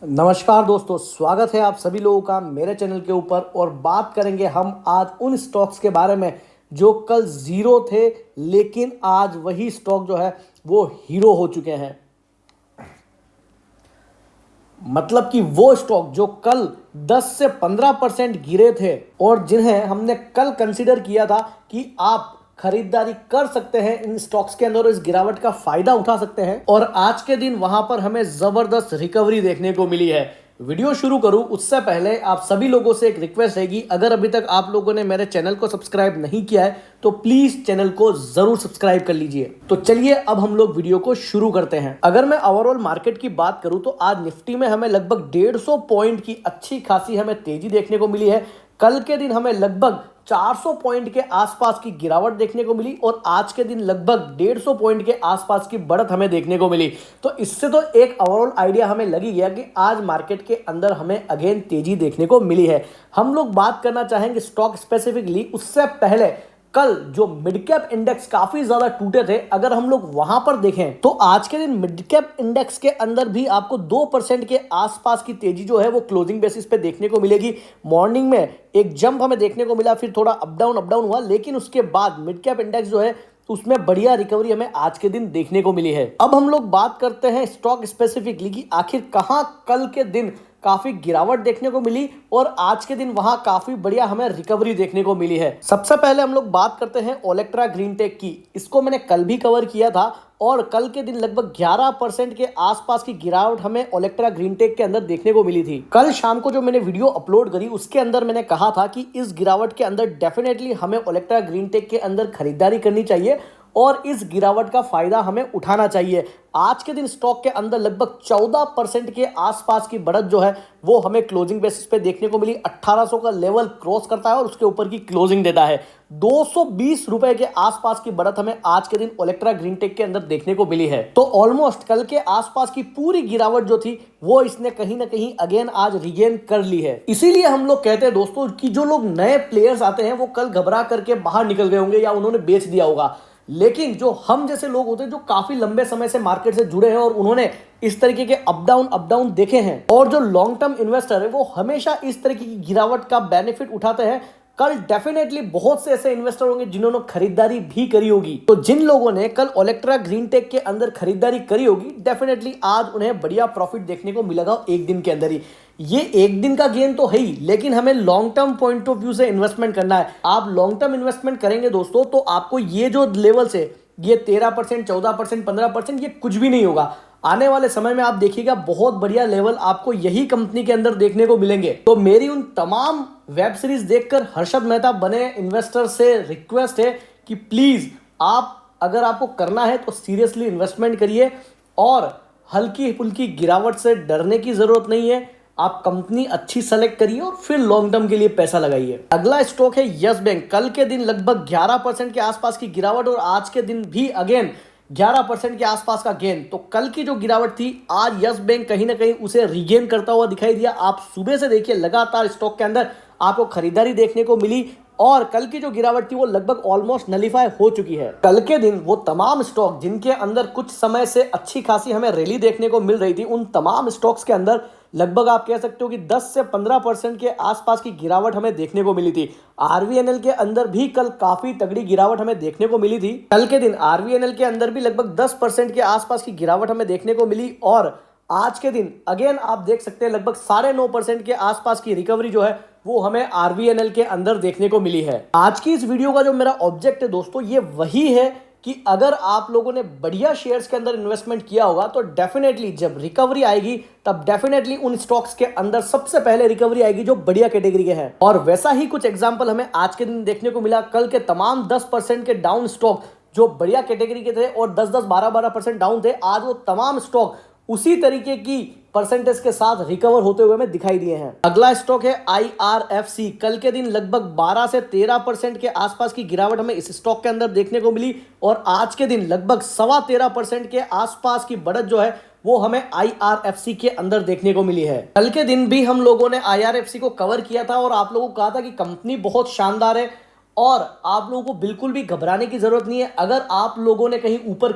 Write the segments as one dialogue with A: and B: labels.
A: नमस्कार दोस्तों, स्वागत है आप सभी लोगों का मेरे चैनल के ऊपर। और बात करेंगे हम आज उन स्टॉक्स के बारे में जो कल जीरो थे, लेकिन आज वही स्टॉक जो है वो हीरो हो चुके हैं। मतलब कि वो स्टॉक जो कल 10 से 15% गिरे थे और जिन्हें हमने कल कंसीडर किया था कि आप खरीदारी कर सकते हैं इन स्टॉक्स के अंदर, इस गिरावट का फायदा उठा सकते हैं, और आज के दिन वहां पर हमें जबरदस्त रिकवरी देखने को मिली है। वीडियो शुरू करूं उससे पहले आप सभी लोगों से एक रिक्वेस्ट रहेगी, अगर अभी तक आप लोगों ने मेरे चैनल को सब्सक्राइब नहीं किया है तो प्लीज चैनल को जरूर सब्सक्राइब कर लीजिए। तो चलिए अब हम लोग वीडियो को शुरू करते हैं। अगर मैं ओवरऑल मार्केट की बात करूं तो आज निफ्टी में हमें लगभग 150 पॉइंट की अच्छी खासी हमें तेजी देखने को मिली है। कल के दिन हमें लगभग 400 पॉइंट के आसपास की गिरावट देखने को मिली और आज के दिन लगभग 150 पॉइंट के आसपास की बढ़त हमें देखने को मिली। तो इससे तो एक ओवरऑल आइडिया हमें लगी गया कि आज मार्केट के अंदर हमें अगेन तेजी देखने को मिली है। हम लोग बात करना चाहेंगे स्टॉक स्पेसिफिकली, उससे पहले कल जो मिड कैप इंडेक्स काफी ज्यादा टूटे थे, अगर हम लोग वहां पर देखें तो आज के दिन मिड कैप इंडेक्स के अंदर भी आपको 2% के आसपास की तेजी जो है वो क्लोजिंग बेसिस पे देखने को मिलेगी। मॉर्निंग में एक जंप हमें देखने को मिला, फिर थोड़ा अप डाउन हुआ, लेकिन उसके बाद मिड कैप इंडेक्स जो है उसमें बढ़िया रिकवरी हमें आज के दिन देखने को मिली है। अब हम लोग बात करते हैं स्टॉक स्पेसिफिकली कि आखिर कहां कल के दिन काफी गिरावट देखने को मिली और आज के दिन वहां काफी बढ़िया हमें रिकवरी देखने को मिली है। सबसे पहले हम लोग बात करते हैं ओलेक्ट्रा ग्रीन टेक की। इसको मैंने कल भी कवर किया था और कल के दिन लगभग 11% के आसपास की गिरावट हमें ओलेक्ट्रा ग्रीन टेक के अंदर देखने को मिली थी। कल शाम को जो मैंने वीडियो अपलोड करी उसके अंदर मैंने कहा था कि इस गिरावट के अंदर डेफिनेटली हमें ओलेक्ट्रा ग्रीन टेक के अंदर खरीदारी करनी चाहिए और इस गिरावट का फायदा हमें उठाना चाहिए। आज के दिन स्टॉक के अंदर लगभग 14% के आसपास की बढ़त जो है वो हमें क्लोजिंग बेसिस पे देखने को मिली। 1800 का लेवल क्रॉस करता है और उसके ऊपर की क्लोजिंग देता है। 220 रुपए के आसपास की बढ़त हमें आज के दिन ओलेक्ट्रा ग्रीन टेक के अंदर देखने को मिली है। तो ऑलमोस्ट कल के आसपास की पूरी गिरावट जो थी वो इसने कहीं ना कहीं अगेन आज रिगेन कर ली है। इसीलिए हम लोग कहते हैं दोस्तों कि जो लोग नए प्लेयर्स आते हैं वो कल घबरा करके बाहर निकल गए होंगे या उन्होंने बेच दिया होगा, लेकिन जो हम जैसे लोग होते हैं जो काफी लंबे समय से मार्केट से जुड़े हैं और उन्होंने इस तरीके के अप डाउन देखे हैं, और जो लॉन्ग टर्म इन्वेस्टर है वो हमेशा इस तरीके की गिरावट का बेनिफिट उठाते हैं। कल डेफिनेटली बहुत से ऐसे इन्वेस्टर होंगे जिन्होंने खरीदारी भी करी होगी। तो जिन लोगों ने कल ओलेक्ट्रा ग्रीन टेक के अंदर खरीदारी करी होगी डेफिनेटली आज उन्हें बढ़िया प्रॉफिट देखने को मिलेगा एक दिन के अंदर ही। ये एक दिन का गेन तो है ही, लेकिन हमें long term point of view से इन्वेस्टमेंट करना है। आप लॉन्ग टर्म इन्वेस्टमेंट करेंगे दोस्तों तो आपको ये जो लेवल से ये 13%, 14%, 15% ये कुछ भी नहीं होगा। आने वाले समय में आप देखिएगा बहुत बढ़िया लेवल आपको यही कंपनी के अंदर देखने को मिलेंगे। तो मेरी उन तमाम वेब सीरीज देखकर हर्षद मेहता बने इन्वेस्टर से रिक्वेस्ट है कि प्लीज आप अगर आपको करना है तो सीरियसली इन्वेस्टमेंट करिए और हल्की फुल्की गिरावट से डरने की जरूरत नहीं है। आप कंपनी अच्छी सेलेक्ट करिए और फिर लॉन्ग टर्म के लिए पैसा लगाइए। अगला स्टॉक है यस बैंक। कल के दिन लगभग 11% के आसपास की गिरावट और आज के दिन भी अगेन 11% के आसपास का गेन। तो कल की जो गिरावट थी आज यस बैंक कहीं ना कहीं उसे रीगेन करता हुआ दिखाई दिया। आप सुबह से देखिए लगातार स्टॉक के अंदर आपको खरीदारी देखने को मिली और कल की जो गिरावट थी वो लगभग ऑलमोस्ट नलीफाई हो चुकी है। कल के दिन वो तमाम स्टॉक जिनके अंदर कुछ समय से अच्छी खासी हमें रैली देखने को मिल रही थी, उन तमाम स्टॉक्स के अंदर लगभग आप कह सकते हो कि 10 से 15% के आसपास की गिरावट हमें देखने को मिली थी। आरवीएनएल के अंदर भी कल काफी तगड़ी गिरावट हमें देखने को मिली थी। कल के दिन आरवीएनएल के अंदर भी लगभग 10% के आसपास की गिरावट हमें देखने को मिली और आज के दिन अगेन आप देख सकते हैं लगभग 9.5% के आसपास की रिकवरी जो है वो हमें आरवीएनएल के अंदर देखने को मिली है। आज की इस वीडियो का जो मेरा ऑब्जेक्ट है दोस्तों ये वही है कि अगर आप लोगों ने बढ़िया शेयर्स के अंदर इन्वेस्टमेंट किया होगा तो डेफिनेटली जब रिकवरी आएगी तब डेफिनेटली उन स्टॉक्स के अंदर सबसे पहले रिकवरी आएगी जो बढ़िया कैटेगरी के हैं। और वैसा ही कुछ एग्जांपल हमें आज के दिन देखने को मिला। कल के तमाम 10% के डाउन स्टॉक जो बढ़िया कैटेगरी के थे और 10-10, 12-12% डाउन थे, आज वो तमाम स्टॉक उसी तरीके की परसेंटेज के साथ रिकवर होते हुए हमें दिखाई दिए हैं। अगला स्टॉक है IRFC। कल के दिन लगभग 12 से 13% के आसपास की गिरावट हमें इस स्टॉक के अंदर देखने को मिली और आज के दिन लगभग 13.25% के आसपास की बढ़त जो है वो हमें IRFC के अंदर देखने को मिली है। कल के दिन भी हम लोगों ने IRFC को कवर किया था और आप लोगों को कहा था कि कंपनी बहुत शानदार है और आप लोगों को बिल्कुल भी घबराने की जरूरत नहीं है। अगर आप लोगों ने कहीं ऊपर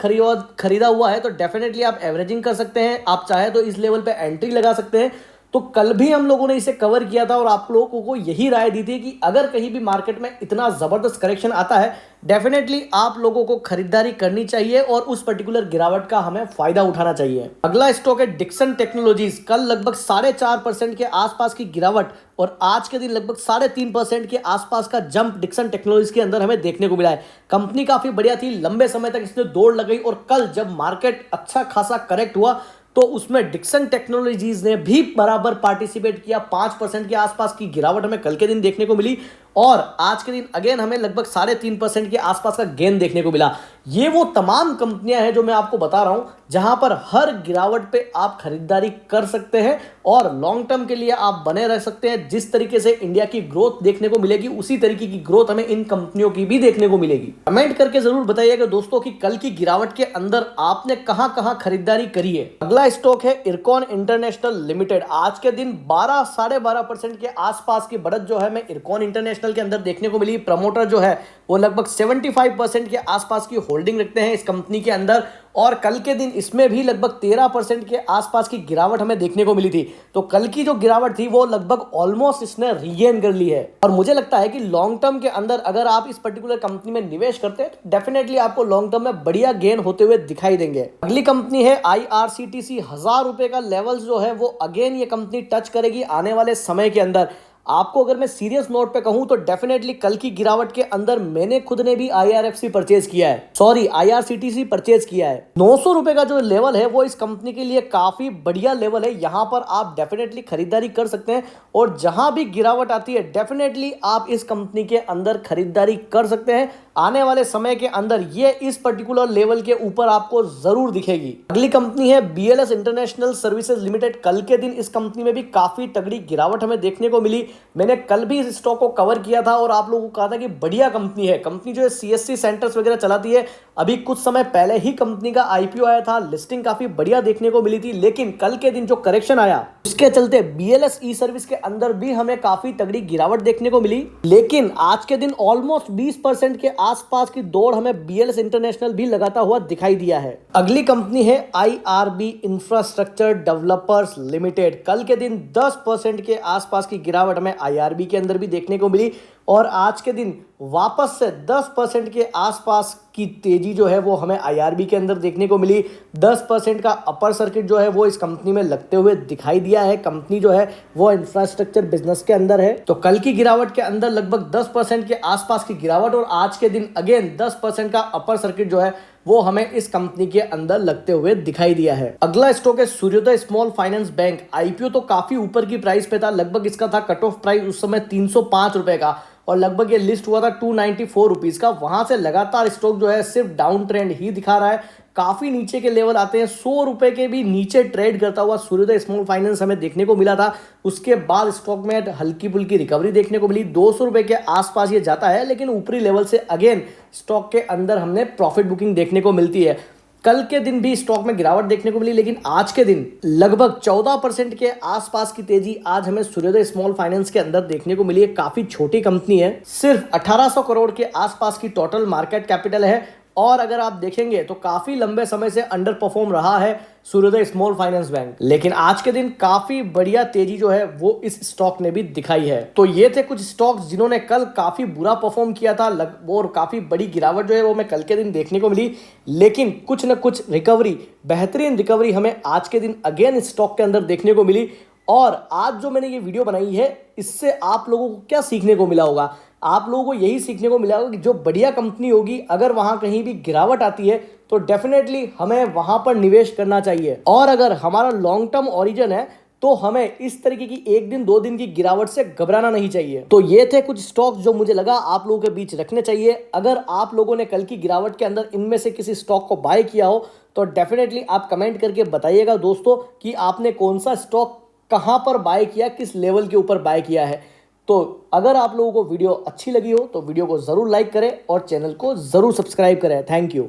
A: खरीदा हुआ है तो डेफिनेटली आप एवरेजिंग कर सकते हैं। आप चाहे तो इस लेवल पे एंट्री लगा सकते हैं। तो कल भी हम लोगों ने इसे कवर किया था और आप लोगों को यही राय दी थी कि अगर कहीं भी मार्केट में इतना जबरदस्त करेक्शन आता है, डेफिनेटली आप लोगों को खरीदारी करनी चाहिए और उस पर्टिकुलर गिरावट का हमें फायदा उठाना चाहिए। अगला स्टॉक है डिक्सन टेक्नोलॉजीज। कल लगभग 4.5% के आसपास की गिरावट और आज के दिन लगभग 3.5% के आसपास का जंप डिक्सन टेक्नोलॉजीज के अंदर हमें देखने को मिला है। कंपनी काफी बढ़िया थी, लंबे समय तक इसने दौड़ लगाई और कल जब मार्केट अच्छा खासा करेक्ट हुआ तो उसमें डिक्सन टेक्नोलॉजीज ने भी बराबर पार्टिसिपेट किया। 5% के आसपास की गिरावट हमें कल के दिन देखने को मिली और आज के दिन अगेन हमें लगभग 3.5% के आसपास का गेन देखने को मिला। ये वो तमाम कंपनियां हैं जो मैं आपको बता रहा हूं जहां पर हर गिरावट पे आप खरीदारी कर सकते हैं और लॉन्ग टर्म के लिए आप बने रह सकते हैं। जिस तरीके से इंडिया की ग्रोथ देखने को मिलेगी उसी तरीके की ग्रोथ हमें इन कंपनियों की भी देखने को मिलेगी। कमेंट करके जरूर बताइएगा दोस्तों कि कल की गिरावट के अंदर आपने कहां कहां खरीदारी करी है। अगला स्टॉक है इरकॉन इंटरनेशनल लिमिटेड। आज के दिन 12-12.5% के आसपास की बढ़त जो है हमें इरकॉन इंटरनेशनल के अंदर देखने को मिली। प्रमोटर जो है वो लगभग 75% के आसपास की होल्डिंग रखते हैं इस कंपनी के अंदर और कल के दिन इसमें भी लगभग 13% के आसपास की गिरावट हमें देखने को मिली थी। तो कल की जो गिरावट थी वो लगभग ऑलमोस्ट इसने रीगेन कर ली है और मुझे लगता है कि लॉन्ग टर्म के अंदर अगर आप इस पर्टिकुलर कंपनी में निवेश करते हैं तो डेफिनेटली आपको लॉन्ग टर्म में बढ़िया गेन होते हुए दिखाई देंगे। अगली कंपनी है IRCTC। 1000 रुपए का लेवल जो है वो अगेन ये कंपनी टच करेगी आने वाले समय के अंदर। आपको अगर मैं सीरियस नोट पे कहूं तो डेफिनेटली कल की गिरावट के अंदर मैंने खुद ने भी IRFC परचेज किया है, सॉरी IRCTC परचेज किया है। 900 रुपए का जो लेवल है वो इस कंपनी के लिए काफी बढ़िया लेवल है। यहां पर आप डेफिनेटली खरीदारी कर सकते हैं और जहां भी गिरावट आती है डेफिनेटली आप इस कंपनी के अंदर खरीदारी कर सकते हैं। आने वाले समय के अंदर ये इस पर्टिकुलर लेवल के ऊपर आपको जरूर दिखेगी। अगली कंपनी है BLS इंटरनेशनल सर्विसेज लिमिटेड। कल के दिन इस कंपनी में भी काफी तगड़ी गिरावट हमें देखने को मिली। मैंने कल भी इस स्टॉक को कवर किया था और आप लोगों को कहा था कि बढ़िया कंपनी है। कंपनी जो है CSC सेंटर्स वगैरह चलाती है। अभी कुछ समय पहले ही कंपनी का IPO आया था, लिस्टिंग काफी बढ़िया देखने को मिली थी, लेकिन कल के दिन जो करेक्शन आया उसके चलते BLS ई सर्विस के अंदर भी हमें काफी तगड़ी गिरावट देखने को मिली। लेकिन आज के दिन ऑलमोस्ट 20% के आसपास की दौड़ हमें BLS इंटरनेशनल भी लगाता हुआ दिखाई दिया है। अगली कंपनी है IRB इंफ्रास्ट्रक्चर डेवलपर्स लिमिटेड। कल के दिन 10% के आसपास की गिरावट हमें IRB के अंदर भी देखने को मिली और आज के दिन वापस से 10% के आसपास की तेजी जो है वो हमें IRB के अंदर देखने को मिली। 10% का अपर सर्किट जो है वो इस कंपनी में लगते हुए दिखाई दिया है। कंपनी जो है वो इंफ्रास्ट्रक्चर बिजनेस के अंदर है। तो कल की गिरावट के अंदर लगभग 10% के आसपास की गिरावट और आज के दिन अगेन 10% का अपर सर्किट जो है वो हमें इस कंपनी के अंदर लगते हुए दिखाई दिया है। अगला स्टॉक है सूर्योदय स्मॉल फाइनेंस बैंक। IPO तो काफी ऊपर की प्राइस पे था, लगभग इसका था कट ऑफ प्राइस उस समय 305 रुपए का और लगभग ये लिस्ट हुआ था 294 रुपीज का। वहां से लगातार स्टॉक जो है सिर्फ डाउन ट्रेंड ही दिखा रहा है। काफी नीचे के लेवल आते हैं, 100 रुपए के भी नीचे ट्रेड करता हुआ सूर्योदय स्मॉल फाइनेंस हमें देखने को मिला था। उसके बाद स्टॉक में हल्की फुल्की रिकवरी देखने को मिली। 200 रुपए के आसपास ये जाता है लेकिन ऊपरी लेवल से अगेन स्टॉक के अंदर हमने प्रॉफिट बुकिंग देखने को मिलती है। कल के दिन भी स्टॉक में गिरावट देखने को मिली लेकिन आज के दिन लगभग 14% के आसपास की तेजी आज हमें सूर्योदय स्मॉल फाइनेंस के अंदर देखने को मिली है। काफी छोटी कंपनी है, सिर्फ 1800 करोड़ के आसपास की टोटल मार्केट कैपिटल है और अगर आप देखेंगे तो काफी लंबे समय से अंडर परफॉर्म रहा है सूर्योदय स्मॉल फाइनेंस बैंक। लेकिन आज के दिन काफी बढ़िया तेजी जो है वो इस स्टॉक ने भी दिखाई है। तो ये थे कुछ स्टॉक्स जिन्होंने कल काफी बुरा परफॉर्म किया था और काफी बड़ी गिरावट जो है वो हमें कल के दिन देखने को मिली, लेकिन कुछ न कुछ रिकवरी, बेहतरीन रिकवरी हमें आज के दिन अगेन स्टॉक के अंदर देखने को मिली। और आज जो मैंने ये वीडियो बनाई है इससे आप लोगों को क्या सीखने को मिला होगा? आप लोगों को यही सीखने को मिला होगा कि जो बढ़िया कंपनी होगी अगर वहां कहीं भी गिरावट आती है तो डेफिनेटली हमें वहां पर निवेश करना चाहिए और अगर हमारा लॉन्ग टर्म ओरिजिन है तो हमें इस तरीके की 1 दिन 2 दिन की गिरावट से घबराना नहीं चाहिए। तो ये थे कुछ स्टॉक्स जो मुझे लगा आप लोगों के बीच रखने चाहिए। अगर आप लोगों ने कल की गिरावट के अंदर इनमें से किसी स्टॉक को बाय किया हो तो डेफिनेटली आप कमेंट करके बताइएगा दोस्तों कि आपने कौन सा स्टॉक कहां पर बाय किया, किस लेवल के ऊपर बाय किया है। तो अगर आप लोगों को वीडियो अच्छी लगी हो तो वीडियो को जरूर लाइक करें और चैनल को जरूर सब्सक्राइब करें। Thank you.